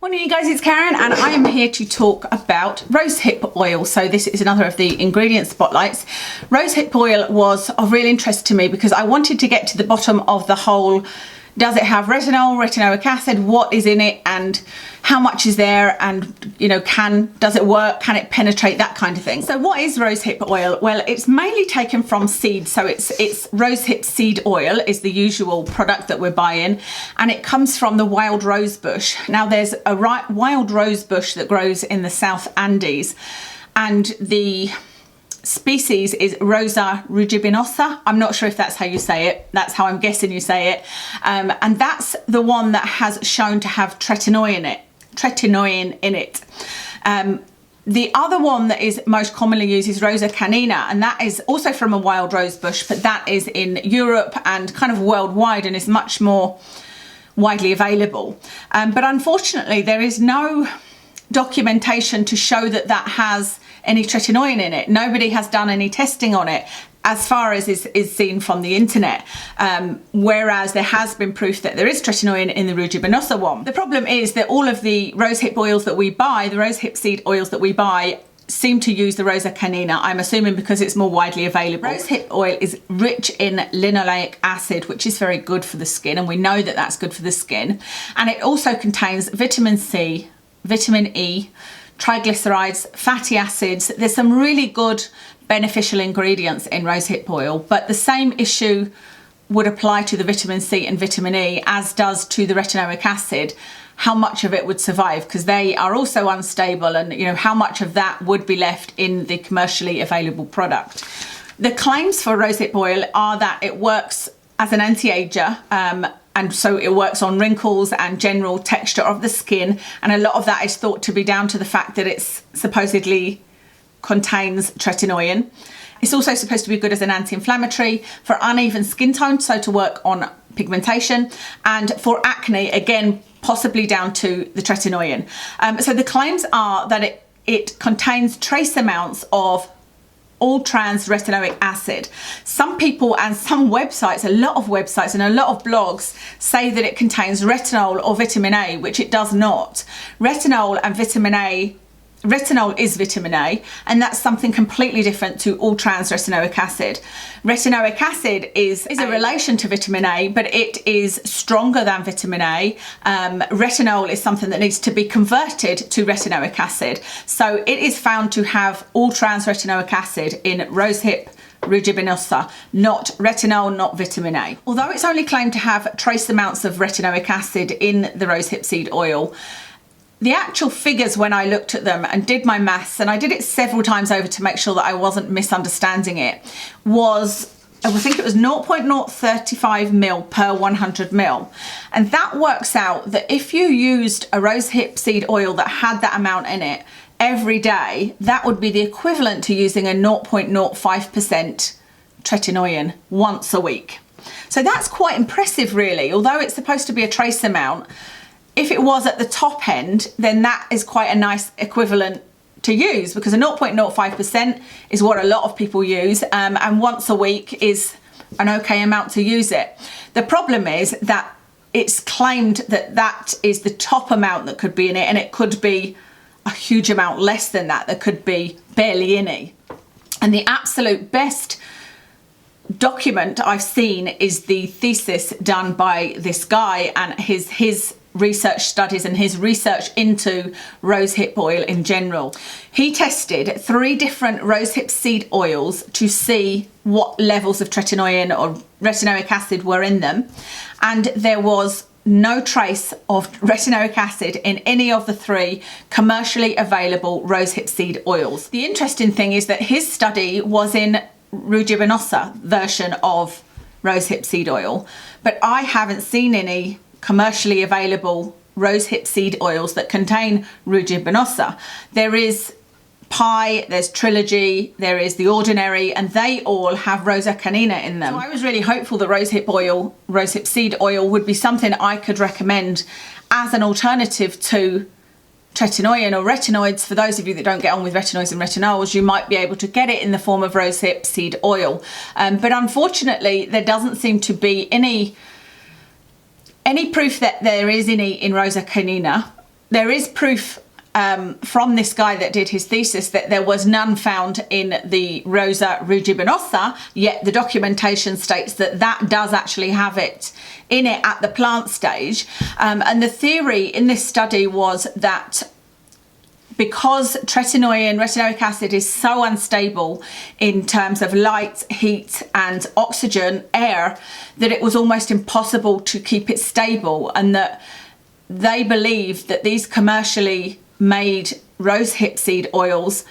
Morning you guys, it's Karen and I am here to talk about rosehip oil. So this is another of the ingredient spotlights. Rosehip oil was of real interest to me because I wanted to get to the bottom of the whole, does it have retinol, retinoic acid, what is in it and how much is there, and you know, does it work, can it penetrate, that kind of thing. So what is rosehip oil? Well, it's mainly taken from seeds, so it's rosehip seed oil is the usual product that we're buying, and it comes from the wild rose bush. Now there's a wild rose bush that grows in the South Andes, and the species is Rosa Rugibinosa. I'm not sure if that's how you say it. That's how I'm guessing you say it. And that's the one that has shown to have Tretinoin in it. The other one that is most commonly used is Rosa canina, and that is also from a wild rose bush, but that is in Europe and kind of worldwide and is much more widely available. But unfortunately, there is no documentation to show that that has any tretinoin in it. Nobody has done any testing on it as far as is seen from the internet, whereas there has been proof that there is tretinoin in the Rugibinosa one. The problem is that all of the rosehip oils that we buy, the rosehip seed oils that we buy, seem to use the Rosa canina, I'm assuming because it's more widely available. Rosehip oil is rich in linoleic acid, which is very good for the skin, and we know that that's good for the skin. And it also contains vitamin C, vitamin E, triglycerides, fatty acids. There's some really good beneficial ingredients in rosehip oil, but the same issue would apply to the vitamin C and vitamin E as does to the retinoic acid. How much of it would survive, because they are also unstable, and you know, how much of that would be left in the commercially available product. The claims for rosehip oil are that it works as an anti-ager, and so it works on wrinkles and general texture of the skin, and a lot of that is thought to be down to the fact that it's supposedly contains tretinoin. It's also supposed to be good as an anti-inflammatory, for uneven skin tone, so to work on pigmentation, and for acne, again, possibly down to the tretinoin. So the claims are that it contains trace amounts of all trans retinoic acid. Some people and some websites, a lot of websites and a lot of blogs say that it contains retinol or vitamin A, which it does not. Retinol and vitamin A, retinol is vitamin A, and that's something completely different to all trans retinoic acid. Retinoic acid is a relation to vitamin A, but it is stronger than vitamin A. Retinol is something that needs to be converted to retinoic acid. So it is found to have all trans retinoic acid in rosehip Rugibinosa, not retinol, not vitamin A. Although it's only claimed to have trace amounts of retinoic acid in the rosehip seed oil, the actual figures, when I looked at them and did my maths, and I did it several times over to make sure that I wasn't misunderstanding it, was, I think it was 0.035 mil per 100 mil. And that works out that if you used a rosehip seed oil that had that amount in it every day, that would be the equivalent to using a 0.05% tretinoin once a week. So that's quite impressive, really. Although it's supposed to be a trace amount, if it was at the top end, then that is quite a nice equivalent to use, because a 0.05% is what a lot of people use, and once a week is an okay amount to use it. The problem is that it's claimed that that is the top amount that could be in it, and it could be a huge amount less than that. There could be barely any. And the absolute best document I've seen is the thesis done by this guy and his research studies and his research into rosehip oil in general. He tested 3 different rosehip seed oils to see what levels of tretinoin or retinoic acid were in them, and there was no trace of retinoic acid in any of the 3 commercially available rosehip seed oils. The interesting thing is that his study was in Rugibinosa version of rosehip seed oil, but I haven't seen any commercially available rosehip seed oils that contain Rugibinosa. There is Pai, there's Trilogy, there is the Ordinary, and they all have Rosa canina in them. So I was really hopeful that rosehip seed oil would be something I could recommend as an alternative to tretinoin or retinoids. For those of you that don't get on with retinoids and retinols, you might be able to get it in the form of rosehip seed oil. But unfortunately, there doesn't seem to be any proof that there is any in Rosa canina. there is proof from this guy that did his thesis that there was none found in the Rosa rugibinosa, yet the documentation states that that does actually have it in it at the plant stage. And the theory in this study was that because tretinoin, retinoic acid, is so unstable in terms of light, heat and oxygen, air, that it was almost impossible to keep it stable, and that they believe that these commercially made rosehip seed oils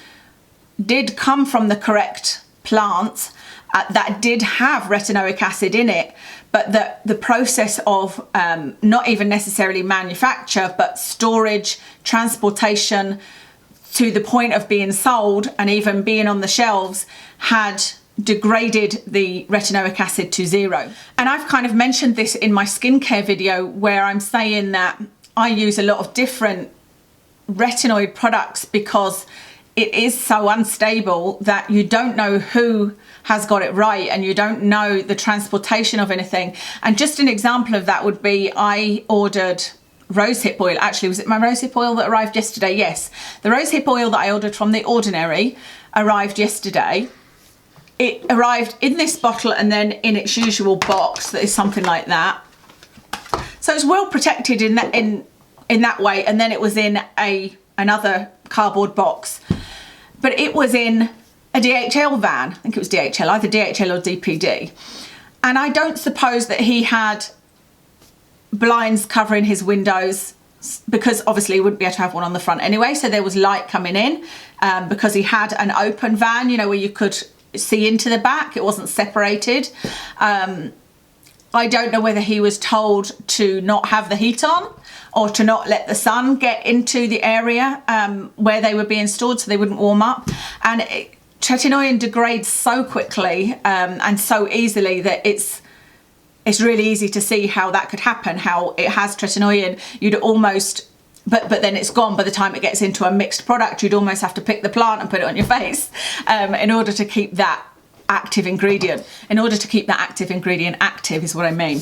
did come from the correct plant that did have retinoic acid in it, but that the process of not even necessarily manufacture, but storage, transportation to the point of being sold and even being on the shelves had degraded the retinoic acid to zero. And I've kind of mentioned this in my skincare video, where I'm saying that I use a lot of different retinoid products because it is so unstable that you don't know who has got it right, and you don't know the transportation of anything. And just an example of that would be, I ordered rosehip oil. Actually, was it my rosehip oil that arrived yesterday? Yes, the rosehip oil that I ordered from the Ordinary arrived yesterday. It arrived in this bottle and then in its usual box that is something like that, so it's well protected in that way. And then it was in another cardboard box, but it was in a DHL van. I think it was DHL, either DHL or DPD. And I don't suppose that he had blinds covering his windows, because obviously he wouldn't be able to have one on the front anyway, so there was light coming in, because he had an open van, you know, where you could see into the back. It wasn't separated. I don't know whether he was told to not have the heat on, or to not let the sun get into the area where they were being stored so they wouldn't warm up. And tretinoin degrades so quickly and so easily that it's really easy to see how that could happen, how it has tretinoin. You'd almost, but then it's gone by the time it gets into a mixed product. You'd almost have to pick the plant and put it on your face in order to keep that active ingredient. In order to keep that active ingredient active is what I mean.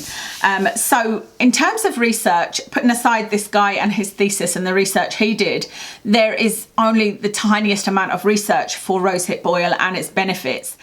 So in terms of research, putting aside this guy and his thesis and the research he did, there is only the tiniest amount of research for rosehip oil and its benefits.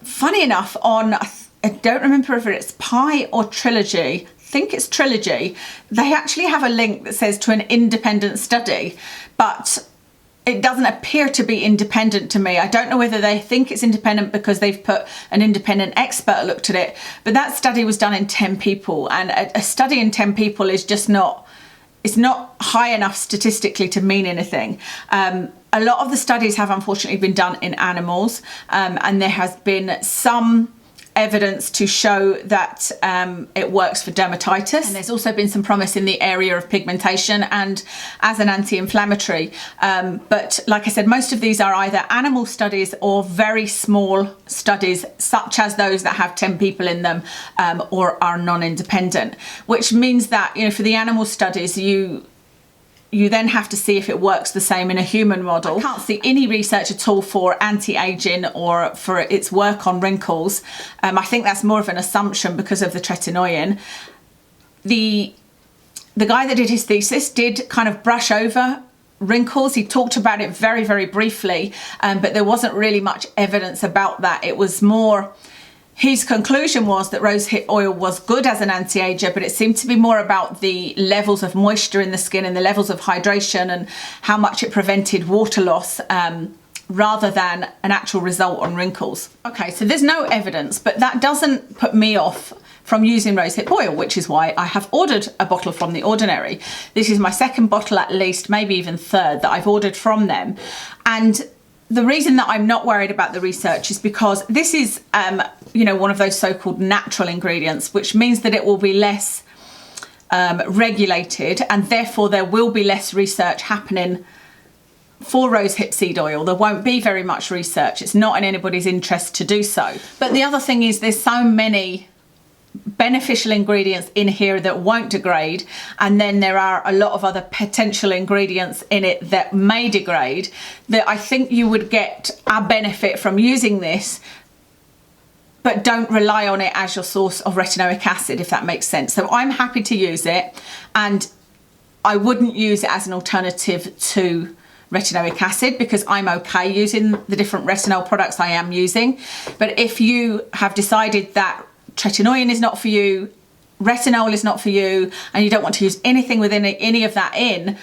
Funny enough, on, I don't remember if it's Pai or Trilogy, I think it's Trilogy, they actually have a link that says to an independent study, but it doesn't appear to be independent to me. I don't know whether they think it's independent because they've put an independent expert looked at it, but that study was done in 10 people, and a study in 10 people is just not, it's not high enough statistically to mean anything. A lot of the studies have unfortunately been done in animals, and there has been some evidence to show that it works for dermatitis, and there's also been some promise in the area of pigmentation and as an anti-inflammatory. But like I said, most of these are either animal studies or very small studies, such as those that have 10 people in them, or are non-independent, which means that, you know, for the animal studies, you then have to see if it works the same in a human model. I can't see any research at all for anti-aging or for its work on wrinkles. I think that's more of an assumption because of the tretinoin. The guy that did his thesis did kind of brush over wrinkles. He talked about it very, very briefly, but there wasn't really much evidence about that. It was more, his conclusion was that rosehip oil was good as an anti-ager, but it seemed to be more about the levels of moisture in the skin and the levels of hydration and how much it prevented water loss, rather than an actual result on wrinkles. Okay, so there's no evidence, but that doesn't put me off from using rosehip oil, which is why I have ordered a bottle from the Ordinary. This is my second bottle at least, maybe even third, that I've ordered from them. And the reason that I'm not worried about the research is because this is, you know, one of those so-called natural ingredients, which means that it will be less regulated, and therefore there will be less research happening for rosehip seed oil. There won't be very much research. It's not in anybody's interest to do so. But the other thing is there's so many beneficial ingredients in here that won't degrade, and then there are a lot of other potential ingredients in it that may degrade, that I think you would get a benefit from using this, but don't rely on it as your source of retinoic acid, if that makes sense. So I'm happy to use it, and I wouldn't use it as an alternative to retinoic acid because I'm okay using the different retinol products I am using. But if you have decided that tretinoin is not for you, retinol is not for you, and you don't want to use anything within any of that in,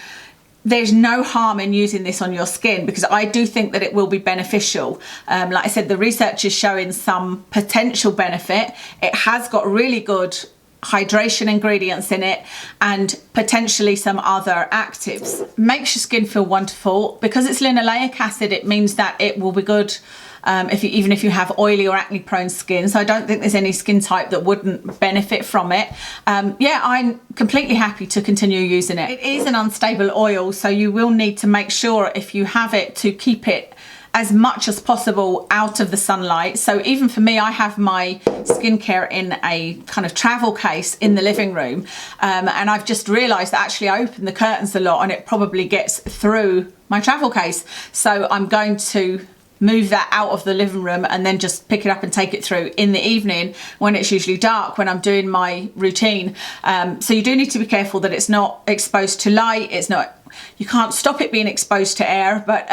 there's no harm in using this on your skin, because I do think that it will be beneficial. Like I said, the research is showing some potential benefit. It has got really good hydration ingredients in it and potentially some other actives. Makes your skin feel wonderful. Because it's linoleic acid, it means that it will be good even if you have oily or acne prone skin. So I don't think there's any skin type that wouldn't benefit from it. Yeah, I'm completely happy to continue using it. It is an unstable oil, so you will need to make sure if you have it to keep it as much as possible out of the sunlight. So even for me, I have my skincare in a kind of travel case in the living room, and I've just realized that actually I open the curtains a lot and it probably gets through my travel case. So I'm going to move that out of the living room and then just pick it up and take it through in the evening when it's usually dark, when I'm doing my routine. So you do need to be careful that it's not exposed to light. You can't stop it being exposed to air, but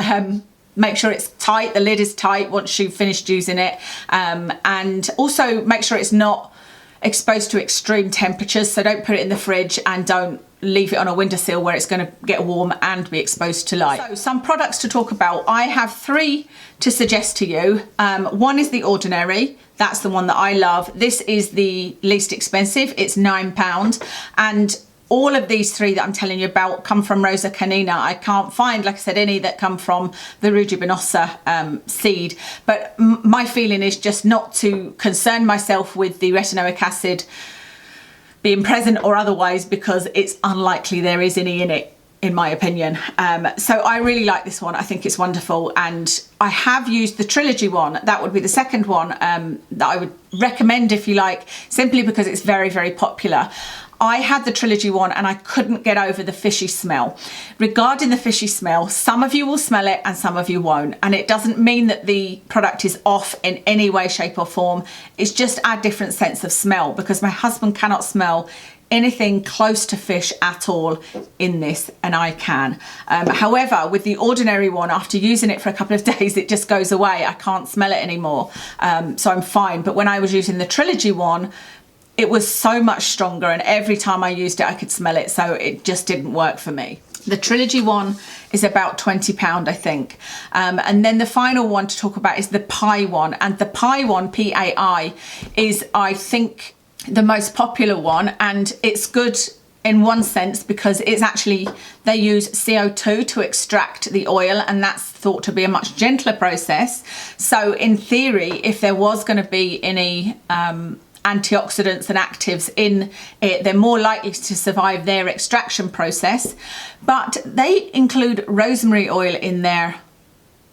make sure it's tight, the lid is tight once you've finished using it. And also make sure it's not exposed to extreme temperatures, so don't put it in the fridge and don't leave it on a windowsill where it's going to get warm and be exposed to light. So some products to talk about. I have 3 to suggest to you. One is the Ordinary. That's the one that I love. This is the least expensive. It's £9, and all of these 3 that I'm telling you about come from Rosa canina. I can't find, like I said, any that come from the Rugibinosa seed. But my feeling is just not to concern myself with the retinoic acid being present or otherwise, because it's unlikely there is any in it, in my opinion. So I really like this one. I think it's wonderful, and I have used the Trilogy one. That would be the second one that I would recommend if you like, simply because it's very, very popular. I had the Trilogy one and I couldn't get over the fishy smell. Regarding the fishy smell, some of you will smell it and some of you won't. And it doesn't mean that the product is off in any way, shape or form. It's just a different sense of smell, because my husband cannot smell anything close to fish at all in this, and I can. However, with the Ordinary one, after using it for a couple of days, it just goes away. I can't smell it anymore. So I'm fine. But when I was using the Trilogy one, it was so much stronger, and every time I used it I could smell it, so it just didn't work for me. The Trilogy one is about £20, I think. And then the final one to talk about is the Pai one, and the Pai one, Pai, is I think the most popular one, and it's good in one sense because it's actually, they use CO2 to extract the oil, and that's thought to be a much gentler process. So in theory, if there was going to be any antioxidants and actives in it, they're more likely to survive their extraction process. But they include rosemary oil in their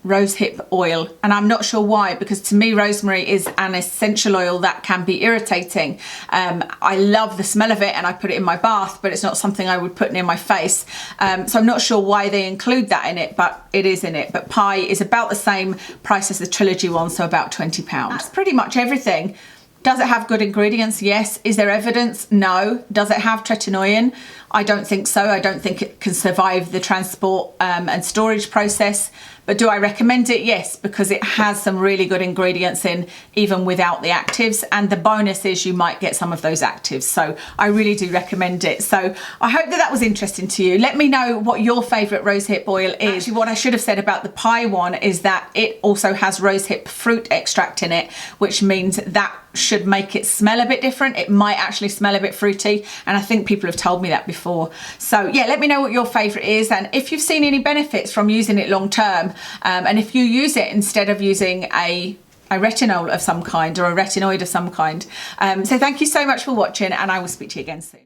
rosehip oil, and I'm not sure why, because to me rosemary is an essential oil that can be irritating. I love the smell of it and I put it in my bath, but it's not something I would put near my face. So I'm not sure why they include that in it, but it is in it. But Pai is about the same price as the Trilogy one, so about £20. That's pretty much everything. Does it have good ingredients? Yes. Is there evidence? No. Does it have tretinoin? I don't think so. I don't think it can survive the transport and storage process. But do I recommend it? Yes, because it has some really good ingredients in, even without the actives. And the bonus is you might get some of those actives. So I really do recommend it. So I hope that that was interesting to you. Let me know what your favourite rosehip oil is. Actually, what I should have said about the Pai one is that it also has rosehip fruit extract in it, which means that should make it smell a bit different. It might actually smell a bit fruity, and I think people have told me that before. So yeah, let me know what your favourite is, and if you've seen any benefits from using it long term, and if you use it instead of using a retinol of some kind or a retinoid of some kind. So thank you so much for watching, and I will speak to you again soon.